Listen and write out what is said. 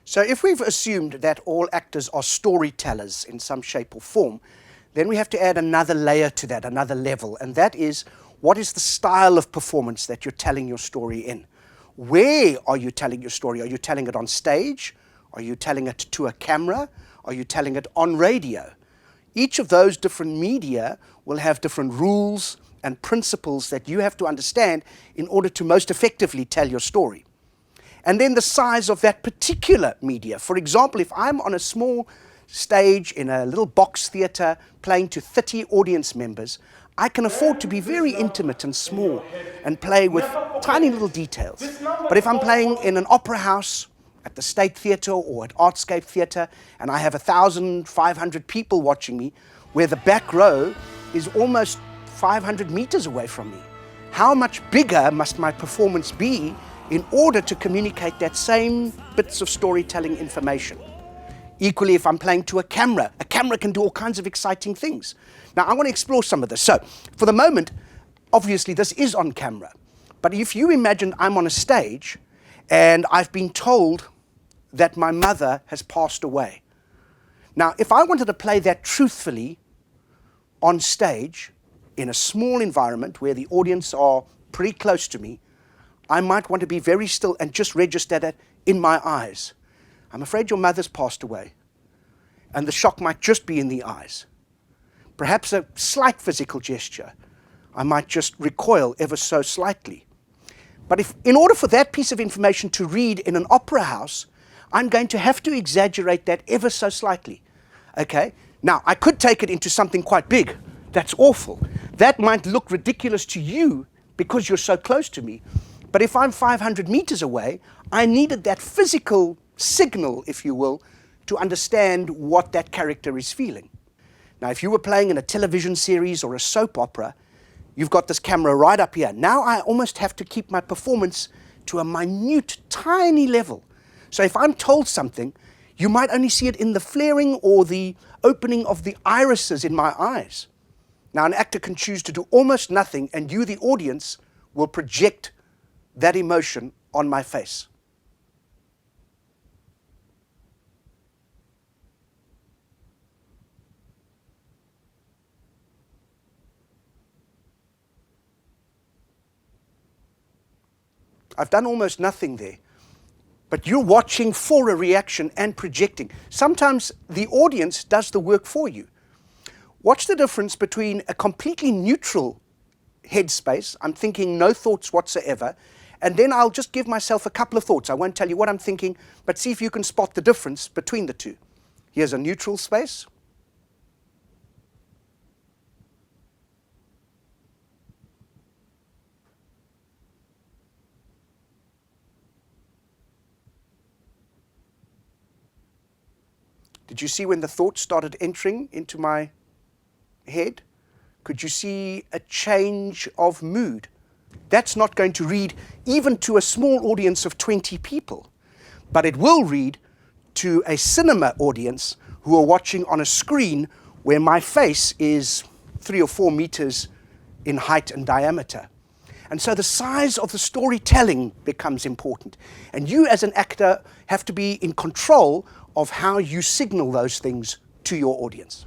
So if we've assumed that all actors are storytellers in some shape or form, then we have to add another layer to that, another level, and that is, what is the style of performance that you're telling your story in? Where are you telling your story? Are you telling it on stage? Are you telling it to a camera? Are you telling it on radio? Each of those different media will have different rules and principles that you have to understand in order to most effectively tell your story. And then the size of that particular media. For example, if I'm on a small stage in a little box theatre playing to 30 audience members, I can afford to be very intimate and small and play with tiny little details. But if I'm playing in an opera house, at the State Theatre or at Artscape Theatre, and I have 1,500 people watching me, where the back row is almost 500 meters away from me, how much bigger must my performance be in order to communicate that same bits of storytelling information? Equally, if I'm playing to a camera can do all kinds of exciting things. Now, I want to explore some of this. So, for the moment, obviously this is on camera. But if you imagine I'm on a stage and I've been told that my mother has passed away. Now, if I wanted to play that truthfully on stage in a small environment where the audience are pretty close to me, I might want to be very still and just register that in my eyes. I'm afraid your mother's passed away. And the shock might just be in the eyes. Perhaps a slight physical gesture. I might just recoil ever so slightly. But if, in order for that piece of information to read in an opera house, I'm going to have to exaggerate that ever so slightly. Okay? Now, I could take it into something quite big. That's awful. That might look ridiculous to you because you're so close to me. But if I'm 500 meters away, I needed that physical signal, if you will, to understand what that character is feeling. Now, if you were playing in a television series or a soap opera, you've got this camera right up here. Now I almost have to keep my performance to a minute, tiny level. So if I'm told something, you might only see it in the flaring or the opening of the irises in my eyes. Now, an actor can choose to do almost nothing, and you, the audience, will project that emotion on my face. I've done almost nothing there. But you're watching for a reaction and projecting. Sometimes the audience does the work for you. Watch the difference between a completely neutral headspace, I'm thinking no thoughts whatsoever, and then I'll just give myself a couple of thoughts. I won't tell you what I'm thinking, but see if you can spot the difference between the two. Here's a neutral space. Did you see when the thoughts started entering into my head? Could you see a change of mood? That's not going to read even to a small audience of 20 people, but it will read to a cinema audience who are watching on a screen where my face is 3 or 4 meters in height and diameter. And so the size of the storytelling becomes important. And you as an actor have to be in control of how you signal those things to your audience.